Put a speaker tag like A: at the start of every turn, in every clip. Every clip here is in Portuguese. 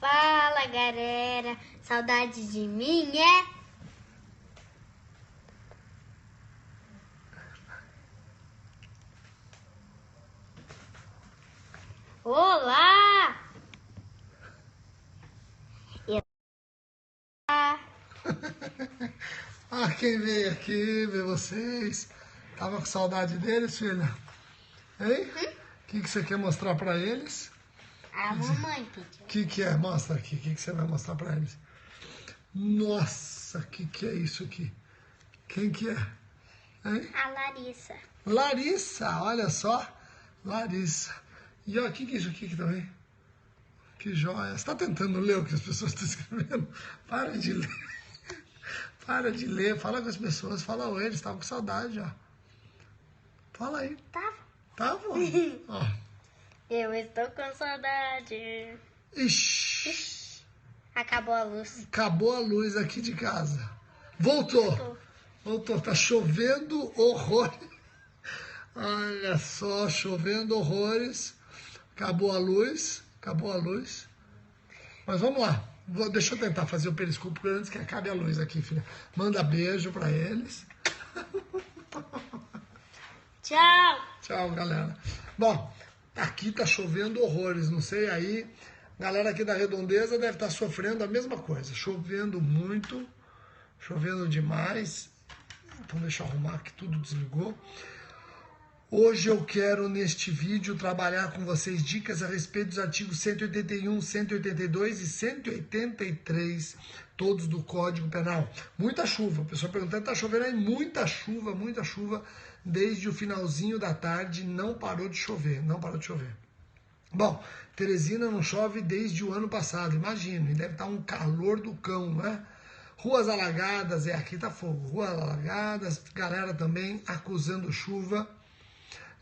A: Fala, galera. Saudade de mim, é? Olá!
B: Quem veio aqui ver vocês? Tava com saudade deles, filha? Hein? O que você quer mostrar pra eles?
A: A mamãe pediu.
B: O que é? Mostra aqui. O que você vai mostrar pra eles? Nossa, o que é isso aqui? Quem que é? Hein?
A: A Larissa.
B: Larissa, olha só. Larissa. E ó, o que é isso aqui também? Que joia. Você tá tentando ler o que as pessoas estão escrevendo? Para de ler. Para de ler. Fala com as pessoas. Fala oi, eles estavam com saudade, ó. Fala aí. Tava? Ó.
A: Eu estou com saudade.
B: Ixi.
A: Acabou a luz.
B: Acabou a luz aqui de casa. Voltou. Tá chovendo horrores. Olha só, chovendo horrores. Acabou a luz. Mas vamos lá. Deixa eu tentar fazer o periscópio antes que acabe a luz aqui, filha. Manda beijo pra eles.
A: Tchau.
B: Tchau, galera. Bom, aqui tá chovendo horrores. Não sei aí. Galera aqui da Redondeza deve estar sofrendo a mesma coisa. Chovendo muito. Chovendo demais. Então deixa eu arrumar que tudo desligou. Hoje eu quero neste vídeo trabalhar com vocês dicas a respeito dos artigos 181, 182 e 183, todos do Código Penal. Muita chuva, o pessoal perguntando, tá chovendo aí? Muita chuva, desde o finalzinho da tarde não parou de chover. Bom, Teresina não chove desde o ano passado, imagino, e deve estar um calor do cão, né? Ruas alagadas, aqui tá fogo, ruas alagadas, galera também acusando chuva.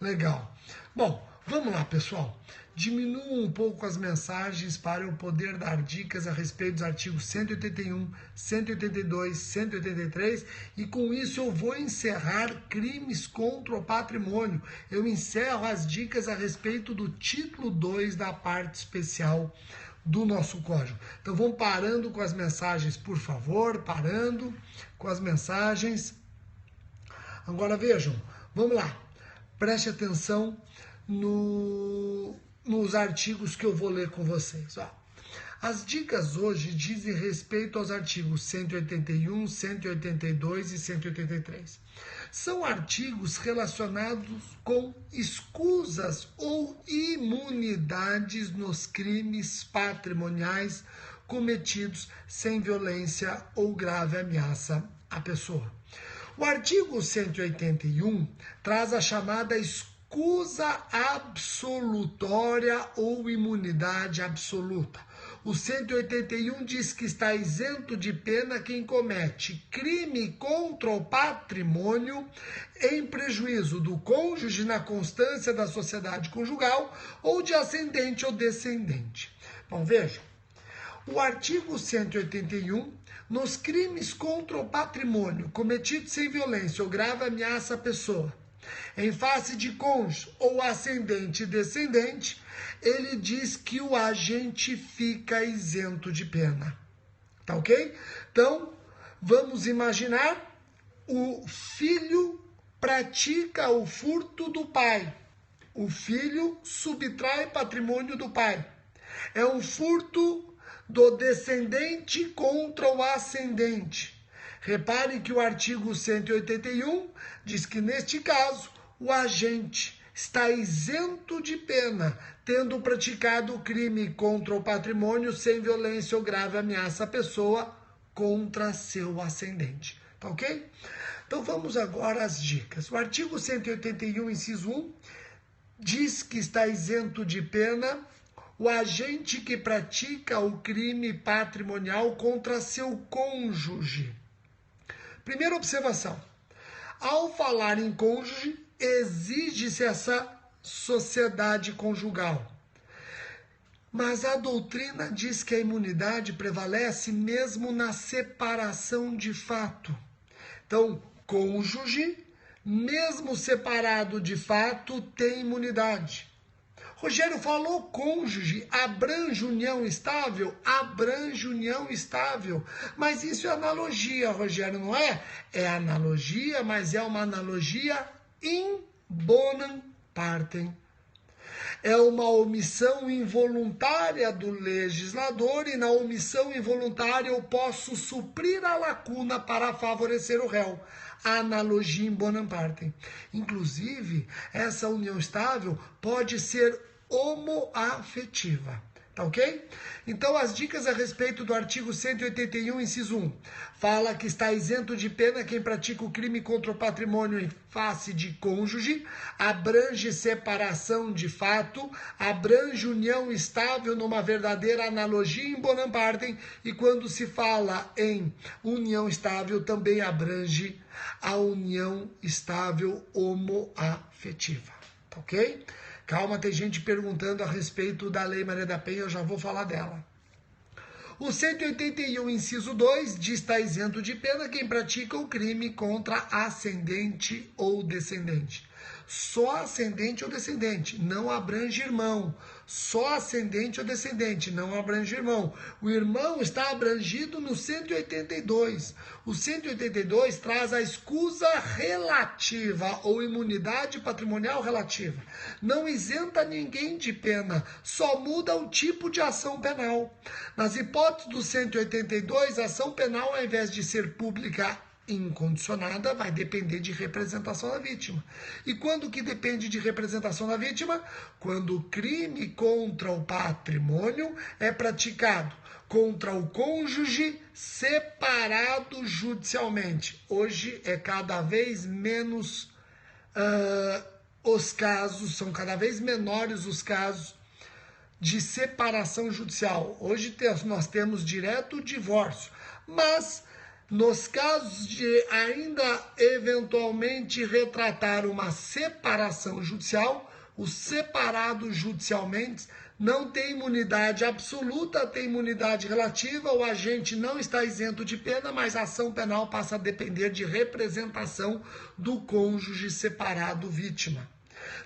B: Legal. Bom, vamos lá, pessoal. Diminuam um pouco as mensagens para eu poder dar dicas a respeito dos artigos 181, 182, 183 e com isso eu vou encerrar crimes contra o patrimônio. Eu encerro as dicas a respeito do título 2 da parte especial do nosso código. Então vamos parando com as mensagens, por favor, parando com as mensagens. Agora vejam, vamos lá. Preste atenção nos artigos que eu vou ler com vocês. Ó. As dicas hoje dizem respeito aos artigos 181, 182 e 183. São artigos relacionados com escusas ou imunidades nos crimes patrimoniais cometidos sem violência ou grave ameaça à pessoa. O artigo 181 traz a chamada escusa absolutória ou imunidade absoluta. O 181 diz que está isento de pena quem comete crime contra o patrimônio em prejuízo do cônjuge na constância da sociedade conjugal ou de ascendente ou descendente. Bom, vejam. O artigo 181, nos crimes contra o patrimônio cometidos sem violência ou grave ameaça à pessoa, em face de cônjuge ou ascendente e descendente, ele diz que o agente fica isento de pena. Tá ok? Então, vamos imaginar o filho pratica o furto do pai. O filho subtrai patrimônio do pai. É um furto do descendente contra o ascendente. Repare que o artigo 181 diz que, neste caso, o agente está isento de pena, tendo praticado o crime contra o patrimônio sem violência ou grave ameaça à pessoa contra seu ascendente. Tá ok? Então vamos agora às dicas. O artigo 181, inciso 1, diz que está isento de pena o agente que pratica o crime patrimonial contra seu cônjuge. Primeira observação. Ao falar em cônjuge, exige-se essa sociedade conjugal. Mas a doutrina diz que a imunidade prevalece mesmo na separação de fato. Então, cônjuge, mesmo separado de fato, tem imunidade. Rogério falou cônjuge, abrange união estável? Abrange união estável. Mas isso é analogia, Rogério, não é? É analogia, mas é uma analogia in bonam partem. É uma omissão involuntária do legislador e na omissão involuntária eu posso suprir a lacuna para favorecer o réu. A analogia in bonam partem. Inclusive, essa união estável pode ser homoafetiva. Tá ok? Então, as dicas a respeito do artigo 181, inciso 1. Fala que está isento de pena quem pratica o crime contra o patrimônio em face de cônjuge, abrange separação de fato, abrange união estável numa verdadeira analogia in bonam partem, e quando se fala em união estável, também abrange a união estável homoafetiva. Tá ok? Calma, tem gente perguntando a respeito da Lei Maria da Penha, eu já vou falar dela. O 181, inciso 2, diz que está isento de pena quem pratica o crime contra ascendente ou descendente. Só ascendente ou descendente, não abrange irmão. Só ascendente ou descendente, não abrange irmão. O irmão está abrangido no 182. O 182 traz a escusa relativa ou imunidade patrimonial relativa. Não isenta ninguém de pena, só muda o tipo de ação penal. Nas hipóteses do 182, a ação penal, ao invés de ser pública incondicionada, vai depender de representação da vítima. E quando que depende de representação da vítima? Quando o crime contra o patrimônio é praticado contra o cônjuge separado judicialmente. Hoje é cada vez menos os casos, são cada vez menores os casos de separação judicial. Hoje nós temos direto divórcio, mas nos casos de ainda eventualmente retratar uma separação judicial, o separado judicialmente não tem imunidade absoluta, tem imunidade relativa, o agente não está isento de pena, mas a ação penal passa a depender de representação do cônjuge separado vítima.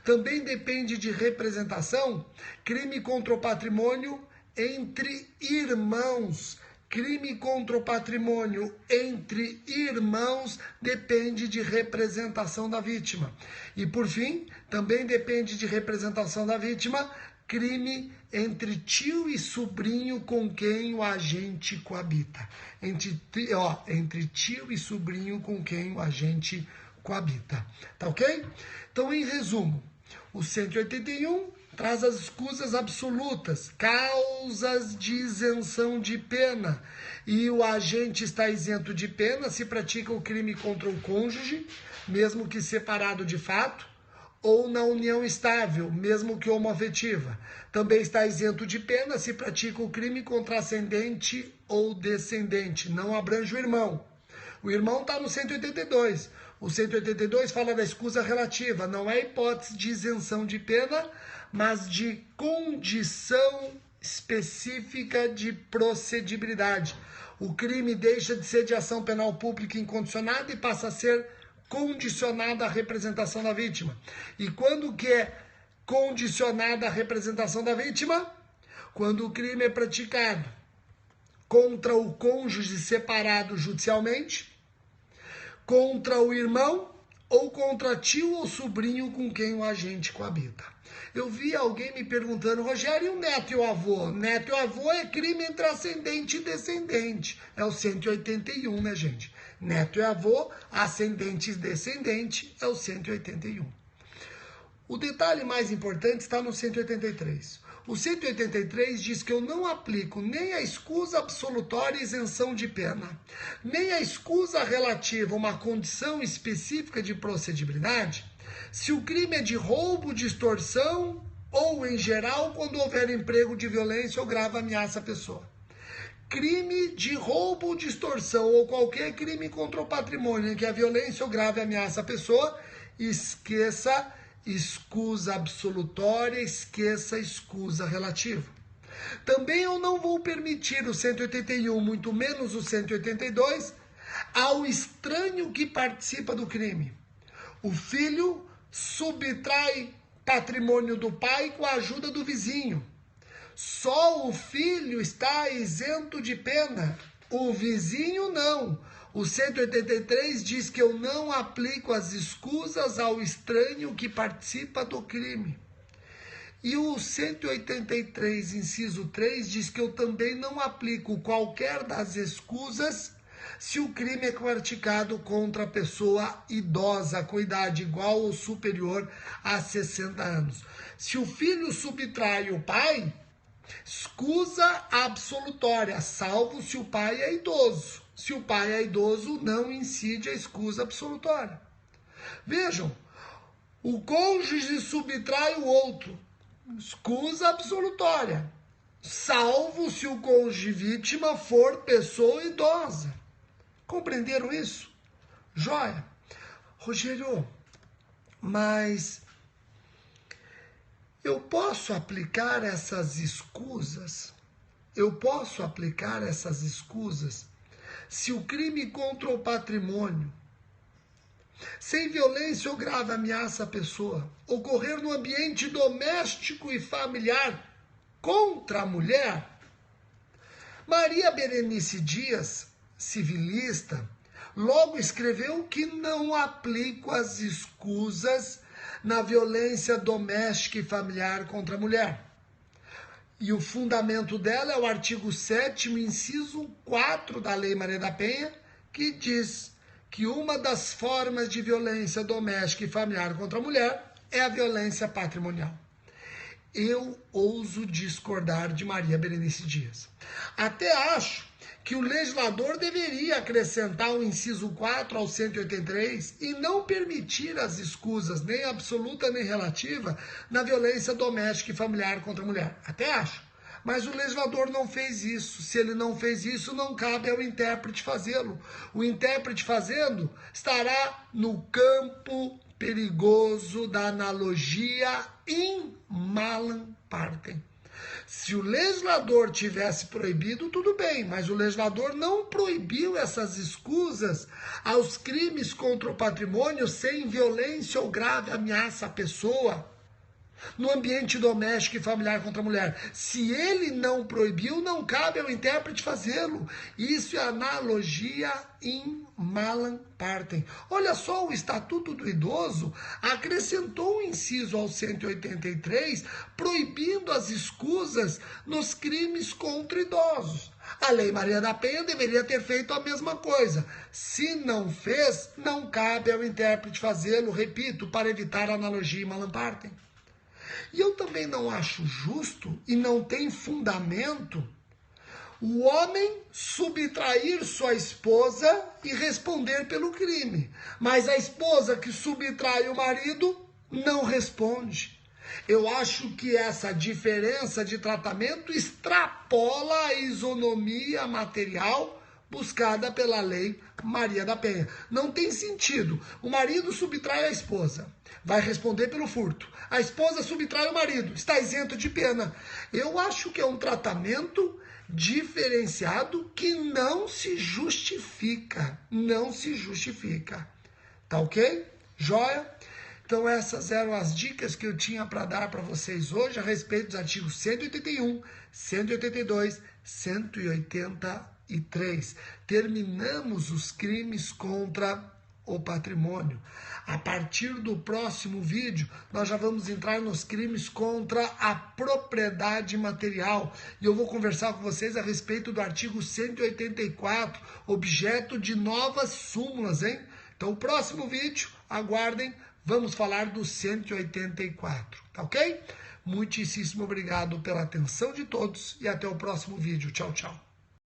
B: Também depende de representação crime contra o patrimônio entre irmãos. Crime contra o patrimônio entre irmãos depende de representação da vítima. E, por fim, também depende de representação da vítima, crime entre tio e sobrinho com quem o agente coabita. Entre tio e sobrinho com quem o agente coabita. Tá ok? Então, em resumo, o 181... traz as escusas absolutas, causas de isenção de pena. E o agente está isento de pena se pratica o crime contra o cônjuge, mesmo que separado de fato, ou na união estável, mesmo que homoafetiva. Também está isento de pena se pratica o crime contra ascendente ou descendente. Não abrange o irmão. O irmão está no 182. O 182 fala da escusa relativa. Não é hipótese de isenção de pena, mas de condição específica de procedibilidade. O crime deixa de ser de ação penal pública incondicionada e passa a ser condicionada à representação da vítima. E quando que é condicionada à representação da vítima? Quando o crime é praticado contra o cônjuge separado judicialmente, contra o irmão ou contra tio ou sobrinho com quem o agente coabita. Eu vi alguém me perguntando, Rogério, e o neto e o avô? Neto e o avô é crime entre ascendente e descendente. É o 181, né, gente? Neto e avô, ascendente e descendente, é o 181. O detalhe mais importante está no 183. O 183 diz que eu não aplico nem a escusa absolutória e isenção de pena, nem a escusa relativa a uma condição específica de procedibilidade, se o crime é de roubo, de extorsão ou, em geral, quando houver emprego de violência ou grave ameaça à pessoa. Crime de roubo, de extorsão ou qualquer crime contra o patrimônio em que a violência ou grave ameaça à pessoa, esqueça escusa absolutória, esqueça escusa relativa. Também eu não vou permitir o 181, muito menos o 182, ao estranho que participa do crime. O filho subtrai patrimônio do pai com a ajuda do vizinho. Só o filho está isento de pena, o vizinho não. O 183 diz que eu não aplico as escusas ao estranho que participa do crime. E o 183, inciso 3, diz que eu também não aplico qualquer das escusas se o crime é praticado contra a pessoa idosa, com idade igual ou superior a 60 anos. Se o filho subtrai o pai, escusa absolutória, salvo se o pai é idoso. Se o pai é idoso, não incide a escusa absolutória. Vejam, o cônjuge subtrai o outro, escusa absolutória, salvo se o cônjuge vítima for pessoa idosa. Compreenderam isso? Joia. Rogério, mas eu posso aplicar essas escusas? Eu posso aplicar essas escusas se o crime contra o patrimônio, sem violência ou grave ameaça à pessoa, ocorrer no ambiente doméstico e familiar contra a mulher? Maria Berenice Dias, civilista, logo escreveu que não aplico as escusas na violência doméstica e familiar contra a mulher. E o fundamento dela é o artigo 7º, inciso 4 da Lei Maria da Penha, que diz que uma das formas de violência doméstica e familiar contra a mulher é a violência patrimonial. Eu ouso discordar de Maria Berenice Dias. Até acho que o legislador deveria acrescentar o inciso 4 ao 183 e não permitir as escusas, nem absoluta nem relativa, na violência doméstica e familiar contra a mulher. Até acho. Mas o legislador não fez isso. Se ele não fez isso, não cabe ao intérprete fazê-lo. O intérprete fazendo estará no campo perigoso da analogia in malam partem. Se o legislador tivesse proibido, tudo bem, mas o legislador não proibiu essas escusas aos crimes contra o patrimônio sem violência ou grave ameaça à pessoa no ambiente doméstico e familiar contra a mulher. Se ele não proibiu, não cabe ao intérprete fazê-lo. Isso é analogia in malam partem. Olha só, o Estatuto do Idoso acrescentou um inciso ao 183, proibindo as escusas nos crimes contra idosos. A Lei Maria da Penha deveria ter feito a mesma coisa. Se não fez, não cabe ao intérprete fazê-lo, repito, para evitar a analogia in malam partem. E eu também não acho justo e não tem fundamento o homem subtrair sua esposa e responder pelo crime. Mas a esposa que subtrai o marido não responde. Eu acho que essa diferença de tratamento extrapola a isonomia material buscada pela Lei Maria da Penha. Não tem sentido. O marido subtrai a esposa, vai responder pelo furto. A esposa subtrai o marido, está isento de pena. Eu acho que é um tratamento diferenciado que não se justifica. Não se justifica. Tá ok? Joia? Então essas eram as dicas que eu tinha para dar para vocês hoje a respeito dos artigos 181, 182, 183. Terminamos os crimes contra o patrimônio. A partir do próximo vídeo, nós já vamos entrar nos crimes contra a propriedade material. E eu vou conversar com vocês a respeito do artigo 184, objeto de novas súmulas, hein? Então, o próximo vídeo, aguardem, vamos falar do 184, tá ok? Muitíssimo obrigado pela atenção de todos e até o próximo vídeo. Tchau, tchau.